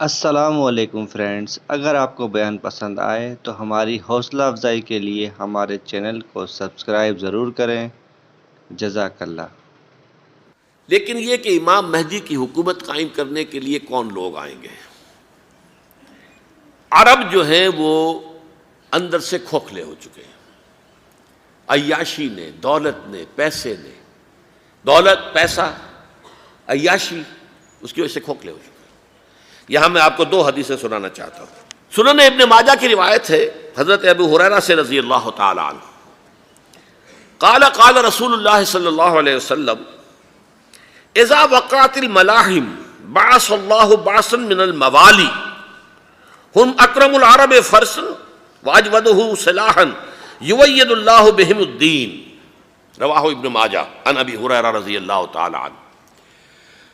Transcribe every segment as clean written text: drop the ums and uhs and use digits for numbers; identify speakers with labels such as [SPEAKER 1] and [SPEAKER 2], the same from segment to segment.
[SPEAKER 1] السلام علیکم فرینڈز، اگر آپ کو بیان پسند آئے تو ہماری حوصلہ افزائی کے لیے ہمارے چینل کو سبسکرائب ضرور کریں۔ جزاک اللہ۔
[SPEAKER 2] لیکن یہ کہ امام مہدی کی حکومت قائم کرنے کے لیے کون لوگ آئیں گے؟ عرب جو ہیں وہ اندر سے کھوکھلے ہو چکے ہیں، عیاشی نے، دولت نے، پیسے نے، دولت، پیسہ، عیاشی، اس کی وجہ سے کھوکھلے ہو چکے ہیں۔ یہاں میں آپ کو دو حدیثیں سنانا چاہتا ہوں۔ سنن ابن ماجہ کی روایت ہے حضرت ابو ہریرہ سے رضی اللہ تعالی عنہ، قال قال رسول اللہ صلی اللہ علیہ وسلم اذا وقعت الملاحم بعث اللہ بعثا من الموالی ہم اکرم العرب فرسا واجودہ سلاحا یوید اللہ بہم الدین، رواہ ابن ماجہ عن ابی ہریرہ رضی اللہ تعالی عنہ۔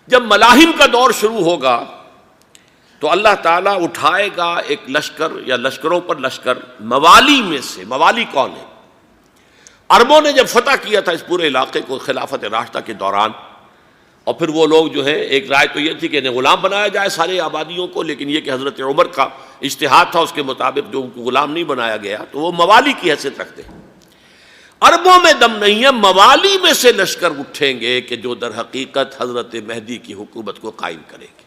[SPEAKER 2] جب ملاحم کا دور شروع ہوگا تو اللہ تعالیٰ اٹھائے گا ایک لشکر یا لشکروں پر لشکر موالی میں سے۔ موالی کون ہے؟ عربوں نے جب فتح کیا تھا اس پورے علاقے کو خلافت راشدہ کے دوران، اور پھر وہ لوگ جو ہے، ایک رائے تو یہ تھی کہ انہیں غلام بنایا جائے سارے آبادیوں کو، لیکن یہ کہ حضرت عمر کا اجتہاد تھا، اس کے مطابق جو ان کو غلام نہیں بنایا گیا تو وہ موالی کی حیثیت رکھتے ہیں۔ عربوں میں دم نہیں ہے، موالی میں سے لشکر اٹھیں گے کہ جو در حقیقت حضرت مہدی کی حکومت کو قائم کریں گے۔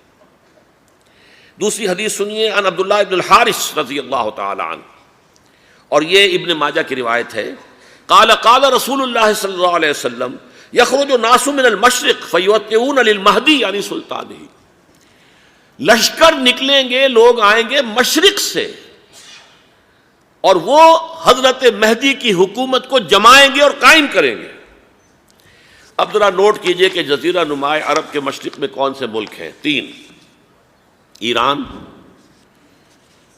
[SPEAKER 2] دوسری حدیث سنیے، عن عبداللہ ابن الحارث رضی اللہ تعالی عنہ، اور یہ ابن ماجہ کی روایت ہے، قال قال رسول اللہ صلی اللہ علیہ وسلم یخرج الناس من المشرق فیوطئون للمہدی یعنی سلطانہ، لشکر نکلیں گے، لوگ آئیں گے مشرق سے، اور وہ حضرت مہدی کی حکومت کو جمائیں گے اور قائم کریں گے۔ اب ذرا نوٹ کیجئے کہ جزیرہ نما عرب کے مشرق میں کون سے ملک ہیں؟ تین: ایران،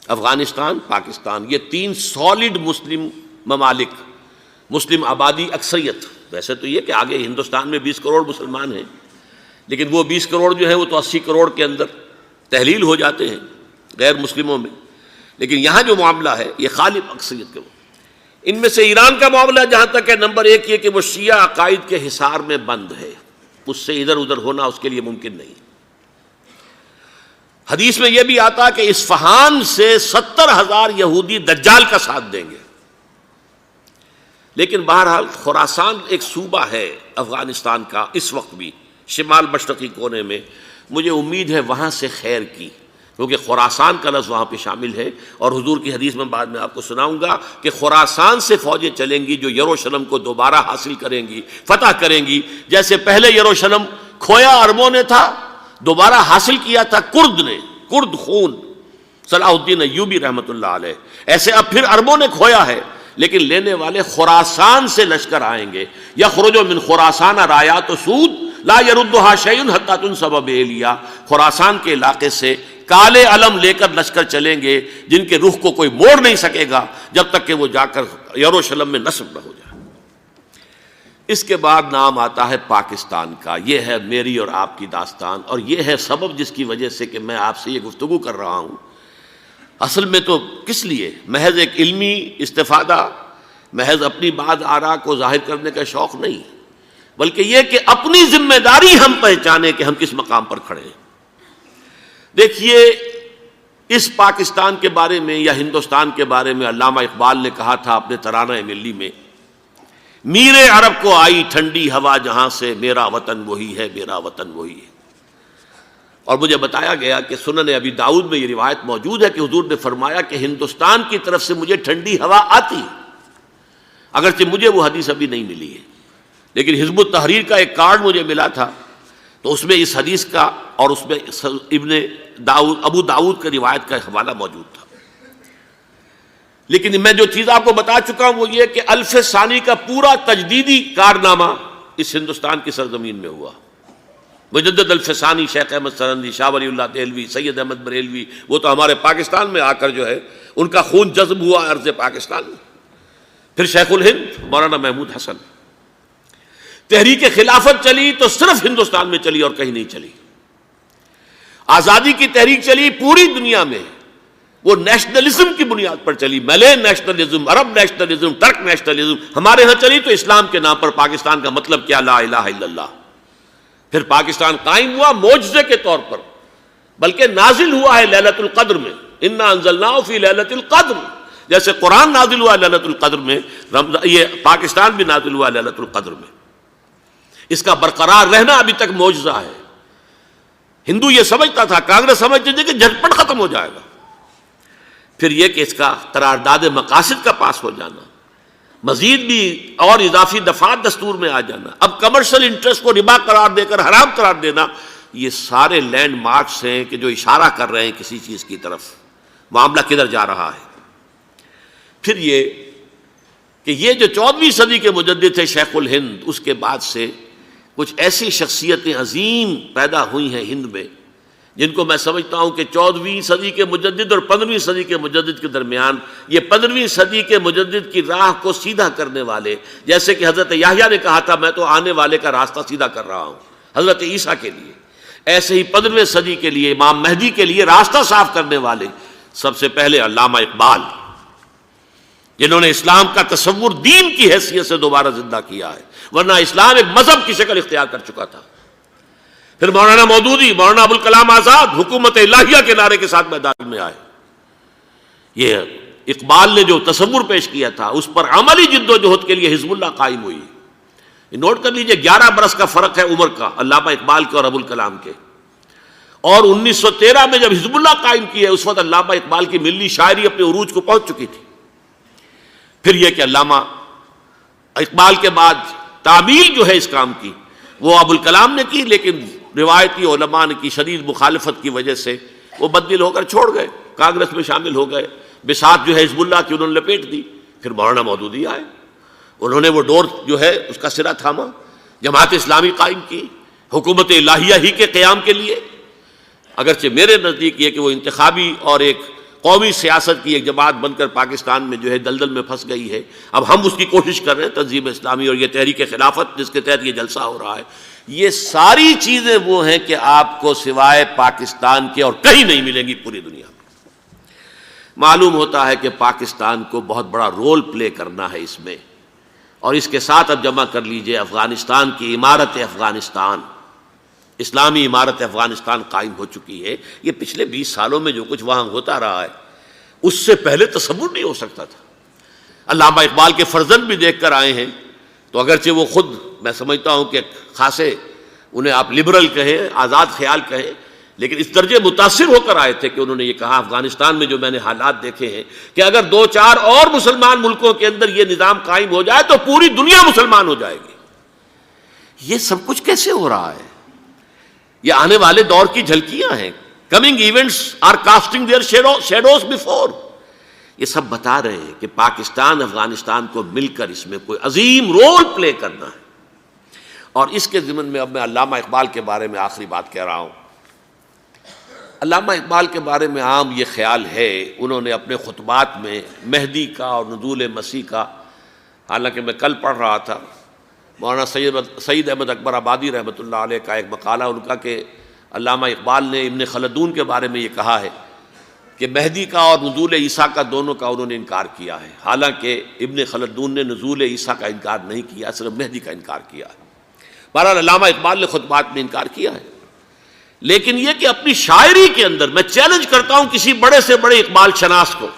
[SPEAKER 2] افغانستان، پاکستان۔ یہ تین سالڈ مسلم ممالک، مسلم آبادی اکثریت۔ ویسے تو یہ کہ آگے ہندوستان میں 20 کروڑ مسلمان ہیں، لیکن وہ 20 کروڑ جو ہے وہ تو 80 کروڑ کے اندر تحلیل ہو جاتے ہیں غیر مسلموں میں، لیکن یہاں جو معاملہ ہے یہ غالب اکثریت کے۔ ان میں سے ایران کا معاملہ جہاں تک ہے، نمبر ایک یہ کہ وہ شیعہ عقائد کے حصار میں بند ہے، اس سے ادھر ادھر ہونا اس کے لیے ممکن نہیں۔ حدیث میں یہ بھی آتا کہ اصفہان سے 70,000 یہودی دجال کا ساتھ دیں گے۔ لیکن بہرحال خراسان ایک صوبہ ہے افغانستان کا اس وقت بھی، شمال مشرقی کونے میں، مجھے امید ہے وہاں سے خیر کی، کیونکہ خراسان کا لفظ وہاں پہ شامل ہے، اور حضور کی حدیث میں بعد میں آپ کو سناؤں گا کہ خراسان سے فوجیں چلیں گی جو یروشلم کو دوبارہ حاصل کریں گی، فتح کریں گی۔ جیسے پہلے یروشلم کھویا عربوں نے تھا، دوبارہ حاصل کیا تھا کرد نے، کرد خون صلاح الدین ایوبی رحمۃ اللہ علیہ، ایسے اب پھر عربوں نے کھویا ہے، لیکن لینے والے خراسان سے لشکر آئیں گے۔ یخرج من خراسان رایات سود لا یردھا شیء حتی تنصب بإیلیا، خراسان کے علاقے سے کالے علم لے کر لشکر چلیں گے جن کے رخ کو کوئی موڑ نہیں سکے گا جب تک کہ وہ جا کر یروشلم میں نصب نہ ہو جائے۔ اس کے بعد نام آتا ہے پاکستان کا۔ یہ ہے میری اور آپ کی داستان، اور یہ ہے سبب جس کی وجہ سے کہ میں آپ سے یہ گفتگو کر رہا ہوں۔ اصل میں تو کس لیے؟ محض ایک علمی استفادہ، محض اپنی بات آراء کو ظاہر کرنے کا شوق نہیں، بلکہ یہ کہ اپنی ذمہ داری ہم پہچانیں کہ ہم کس مقام پر کھڑے ہیں۔ دیکھیے، اس پاکستان کے بارے میں یا ہندوستان کے بارے میں علامہ اقبال نے کہا تھا اپنے ترانہ ملی میں، میر عرب کو آئی ٹھنڈی ہوا جہاں سے، میرا وطن وہی ہے، میرا وطن وہی ہے۔ اور مجھے بتایا گیا کہ سنن ابی داؤد میں یہ روایت موجود ہے کہ حضور نے فرمایا کہ ہندوستان کی طرف سے مجھے ٹھنڈی ہوا آتی، اگرچہ مجھے وہ حدیث ابھی نہیں ملی ہے، لیکن حزب التحریر کا ایک کارڈ مجھے ملا تھا، تو اس میں اس حدیث کا اور اس میں ابو داؤد کا روایت کا حوالہ موجود تھا۔ لیکن میں جو چیز آپ کو بتا چکا ہوں وہ یہ کہ الف ثانی کا پورا تجدیدی کارنامہ اس ہندوستان کی سرزمین میں ہوا۔ مجدد الف ثانی شیخ احمد سرندی، شاہ ولی اللہ دہلوی، سید احمد بریلوی، وہ تو ہمارے پاکستان میں آ کر جو ہے ان کا خون جذب ہوا ارض پاکستان میں۔ پھر شیخ الہند مولانا محمود حسن۔ تحریک خلافت چلی تو صرف ہندوستان میں چلی اور کہیں نہیں چلی۔ آزادی کی تحریک چلی پوری دنیا میں، وہ نیشنلزم کی بنیاد پر چلی، ملے نیشنلزم، عرب نیشنلزم، ٹرک نیشنلزم۔ ہمارے ہاں چلی تو اسلام کے نام پر، پاکستان کا مطلب کیا؟ لا الہ الا اللہ۔ پھر پاکستان قائم ہوا معجزے کے طور پر، بلکہ نازل ہوا ہے لیلۃ القدر میں، انا انزلناہ فی لیلۃ القدر، جیسے قرآن نازل ہوا لیلۃ القدر میں، یہ پاکستان بھی نازل ہوا لیلۃ القدر میں۔ اس کا برقرار رہنا ابھی تک معجزہ ہے۔ ہندو یہ سمجھتا تھا، کانگریس سمجھتی تھی کہ جھٹپٹ ختم ہو جائے گا۔ پھر یہ کہ اس کا قرارداد مقاصد کا پاس ہو جانا، مزید بھی اور اضافی دفعات دستور میں آ جانا، اب کمرشل انٹرسٹ کو ربا قرار دے کر حرام قرار دینا، یہ سارے لینڈ مارکس ہیں کہ جو اشارہ کر رہے ہیں کسی چیز کی طرف، معاملہ کدھر جا رہا ہے۔ پھر یہ کہ یہ جو 14ویں صدی کے مجدد تھے شیخ الہند، اس کے بعد سے کچھ ایسی شخصیتیں عظیم پیدا ہوئی ہیں ہند میں، جن کو میں سمجھتا ہوں کہ 14ویں صدی کے مجدد اور 15ویں صدی کے مجدد کے درمیان، یہ 15ویں صدی کے مجدد کی راہ کو سیدھا کرنے والے، جیسے کہ حضرت یحییٰ نے کہا تھا میں تو آنے والے کا راستہ سیدھا کر رہا ہوں حضرت عیسیٰ کے لیے، ایسے ہی 15ویں صدی کے لیے امام مہدی کے لیے راستہ صاف کرنے والے سب سے پہلے علامہ اقبال، جنہوں نے اسلام کا تصور دین کی حیثیت سے دوبارہ زندہ کیا ہے، ورنہ اسلام ایک مذہب کی شکل اختیار کر چکا تھا۔ پھر مولانا مودودی، مولانا ابوالکلام آزاد حکومت الہیہ کے نعرے کے ساتھ میدان میں آئے۔ یہ اقبال نے جو تصور پیش کیا تھا اس پر عملی جد و جہد کے لیے حزب اللہ قائم ہوئی۔ نوٹ کر لیجئے 11 برس کا فرق ہے عمر کا علامہ اقبال کے اور ابوالکلام کے، اور 1913 میں جب حزب اللہ قائم کی ہے اس وقت علامہ اقبال کی ملی شاعری اپنے عروج کو پہنچ چکی تھی۔ پھر یہ کہ علامہ اقبال کے بعد تعمیل جو ہے اس کام کی وہ ابوالکلام نے کی، لیکن روایتی علماء کی شدید مخالفت کی وجہ سے وہ بددل ہو کر چھوڑ گئے، کانگریس میں شامل ہو گئے، بساط جو ہے حزب اللہ کی انہوں نے لپیٹ دی۔ پھر مولانا مودودی آئے، انہوں نے وہ ڈور جو ہے اس کا سرا تھاما، جماعت اسلامی قائم کی حکومت الہیہ ہی کے قیام کے لیے۔ اگرچہ میرے نزدیک یہ کہ وہ انتخابی اور ایک قومی سیاست کی ایک جماعت بن کر پاکستان میں جو ہے دلدل میں پھنس گئی ہے، اب ہم اس کی کوشش کر رہے ہیں، تنظیم اسلامی اور یہ تحریک خلافت جس کے تحت یہ جلسہ ہو رہا ہے، یہ ساری چیزیں وہ ہیں کہ آپ کو سوائے پاکستان کے اور کہیں نہیں ملیں گی پوری دنیا میں۔ معلوم ہوتا ہے کہ پاکستان کو بہت بڑا رول پلے کرنا ہے اس میں، اور اس کے ساتھ اب جمع کر لیجئے افغانستان کی عمارت افغانستان، اسلامی عمارت افغانستان قائم ہو چکی ہے۔ یہ پچھلے 20 سالوں میں جو کچھ وہاں ہوتا رہا ہے اس سے پہلے تصور نہیں ہو سکتا تھا۔ علامہ اقبال کے فرزند بھی دیکھ کر آئے ہیں، تو اگرچہ وہ خود میں سمجھتا ہوں کہ خاصے انہیں آپ لبرل کہیں، آزاد خیال کہیں، لیکن اس درجے متاثر ہو کر آئے تھے کہ انہوں نے یہ کہا افغانستان میں جو میں نے حالات دیکھے ہیں کہ اگر 2-4 اور مسلمان ملکوں کے اندر یہ نظام قائم ہو جائے تو پوری دنیا مسلمان ہو جائے گی۔ یہ سب کچھ کیسے ہو رہا ہے؟ یہ آنے والے دور کی جھلکیاں ہیں۔ Coming events are casting their shadows before. یہ سب بتا رہے ہیں کہ پاکستان افغانستان کو مل کر اس میں کوئی عظیم رول پلے کرنا ہے۔ اور اس کے ضمن میں اب میں علامہ اقبال کے بارے میں آخری بات کہہ رہا ہوں۔ علامہ اقبال کے بارے میں عام یہ خیال ہے، انہوں نے اپنے خطبات میں مہدی کا اور نزول مسیح کا، حالانکہ میں کل پڑھ رہا تھا مولانا سعید احمد اکبر آبادی رحمۃ اللہ علیہ کا ایک مقالہ ان کا کہ علامہ اقبال نے ابن خلدون کے بارے میں یہ کہا ہے کہ مہدی کا اور نزول عیسیٰ کا دونوں کا انہوں نے انکار کیا ہے، حالانکہ ابن خلدون نے نزول عیسیٰ کا انکار نہیں کیا، صرف مہدی کا انکار کیا ہے۔ بہرحال علامہ اقبال نے خطبات میں انکار کیا ہے، لیکن یہ کہ اپنی شاعری کے اندر میں چیلنج کرتا ہوں کسی بڑے سے بڑے اقبال شناس کو،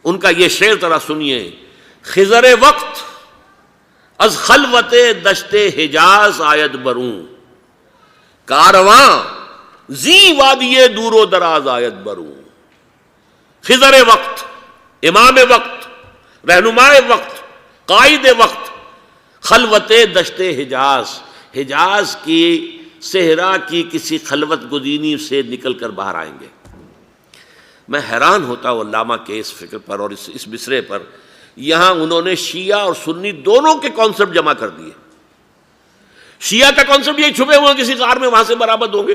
[SPEAKER 2] ان کا یہ شعر ذرا سنیے: خضر وقت از خلوت دشت حجاز آید بروں، کارواں زی وادی دور و دراز آید بروں۔ خضر وقت، امام وقت، رہنمائے وقت، قائد وقت، خلوت دشت حجاز، حجاز کی صحرا کی کسی خلوت گزینی سے نکل کر باہر آئیں گے۔ میں حیران ہوتا ہوں علامہ کے اس فکر پر اور اس مصرے پر۔ یہاں انہوں نے شیعہ اور سنی دونوں کے کانسیپٹ جمع کر دیے۔ شیعہ کا کانسیپٹ یہ چھپے ہوئے کسی غار میں وہاں سے برآمد ہوں گے،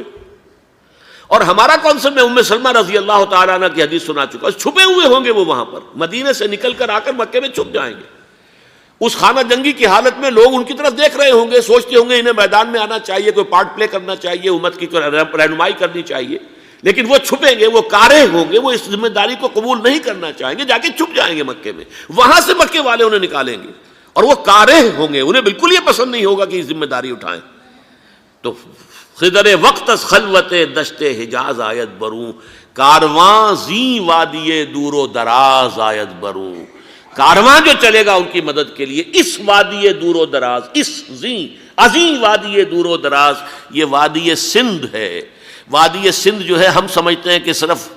[SPEAKER 2] اور ہمارا کانسیپٹ میں ام سلمہ رضی اللہ تعالیٰ عنہ کی حدیث سنا چکا، چھپے ہوئے ہوں گے وہ وہاں پر، مدینے سے نکل کر آ کر مکے میں چھپ جائیں گے۔ اس خانہ جنگی کی حالت میں لوگ ان کی طرف دیکھ رہے ہوں گے، سوچتے ہوں گے انہیں میدان میں آنا چاہیے، کوئی پارٹ پلے کرنا چاہیے، امت کی رہنمائی کرنی چاہیے، لیکن وہ چھپیں گے، وہ کارہ ہوں گے، وہ اس ذمہ داری کو قبول نہیں کرنا چاہیں گے، جا کے چھپ جائیں گے مکے میں، وہاں سے مکے والے انہیں نکالیں گے، اور وہ کارہ ہوں گے، انہیں بالکل یہ پسند نہیں ہوگا کہ یہ ذمہ داری اٹھائیں۔ تو خضر وقت از خلوت دشت حجاز آیت بروں، کارواں زیں وادی دور و دراز آیت بروں، کارواں جو چلے گا ان کی مدد کے لیے اس وادی دور و دراز، اس زیں عظیم وادی دور و دراز، یہ وادی سندھ ہے۔ وادی سندھ جو ہے ہم سمجھتے ہیں کہ صرف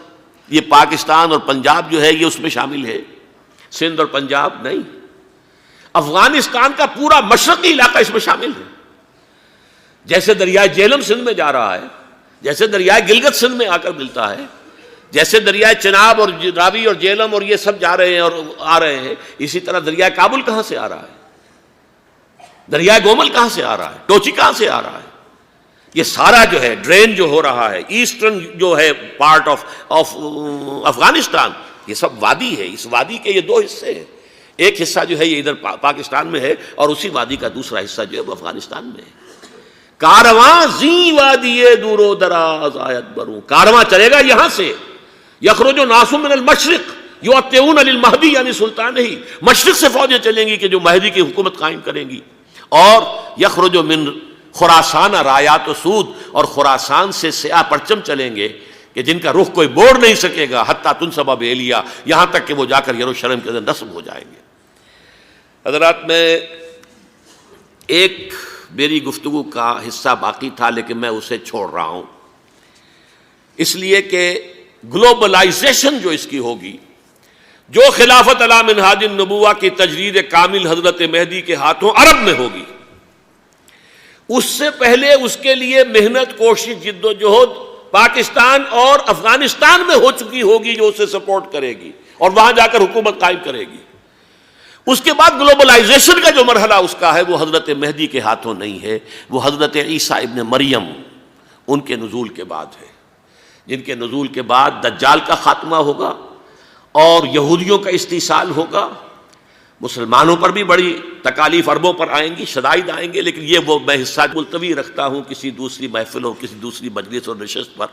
[SPEAKER 2] یہ پاکستان اور پنجاب جو ہے یہ اس میں شامل ہے، سندھ اور پنجاب نہیں، افغانستان کا پورا مشرقی علاقہ اس میں شامل ہے۔ جیسے دریائے جہلم سندھ میں جا رہا ہے، جیسے دریائے گلگت سندھ میں آ کر ملتا ہے، جیسے دریائے چناب اور راوی اور جہلم اور یہ سب جا رہے ہیں اور آ رہے ہیں، اسی طرح دریائے کابل کہاں سے آ رہا ہے، دریائے گومل کہاں سے آ رہا ہے، ٹوچی کہاں سے آ رہا ہے، یہ سارا جو ہے ڈرین جو ہو رہا ہے ایسٹرن جو ہے پارٹ آف افغانستان، یہ سب وادی ہے۔ اس وادی کے یہ دو حصے ہیں، ایک حصہ جو ہے یہ ادھر پاکستان میں ہے اور اسی وادی کا دوسرا حصہ جو ہے وہ افغانستان میں ہے۔ کارواں زیں وادی دور و دراز آیت بروں، کارواں چلے گا یہاں سے، یخرج ناس من المشرق یؤتون للمہدی یعنی سلطان ہی، مشرق سے فوجیں چلیں گی کہ جو مہدی کی حکومت قائم کریں گی، اور یخرج من خراسان رایات و سود، اور خراسان سے سیاہ پرچم چلیں گے کہ جن کا رخ کوئی موڑ نہیں سکے گا، حتیٰ تنصب بإیلیا، یہاں تک کہ وہ جا کر یروشلم کے اندر نصب ہو جائیں گے۔ حضرات، میں ایک میری گفتگو کا حصہ باقی تھا لیکن میں اسے چھوڑ رہا ہوں، اس لیے کہ گلوبلائزیشن جو اس کی ہوگی، جو خلافت علی منہاج النبوہ کی تجرید کامل حضرت مہدی کے ہاتھوں عرب میں ہوگی، اس سے پہلے اس کے لیے محنت، کوشش، جد و جہد پاکستان اور افغانستان میں ہو چکی ہوگی جو اسے سپورٹ کرے گی اور وہاں جا کر حکومت قائم کرے گی۔ اس کے بعد گلوبلائزیشن کا جو مرحلہ اس کا ہے وہ حضرت مہدی کے ہاتھوں نہیں ہے، وہ حضرت عیسیٰ ابن مریم ان کے نزول کے بعد ہے، جن کے نزول کے بعد دجال کا خاتمہ ہوگا اور یہودیوں کا استحصال ہوگا، مسلمانوں پر بھی بڑی تکالیف عربوں پر آئیں گی، شدائد آئیں گے، لیکن یہ وہ میں حصہ ملتوی رکھتا ہوں کسی دوسری محفل اور کسی دوسری مجلس اور نشست پر۔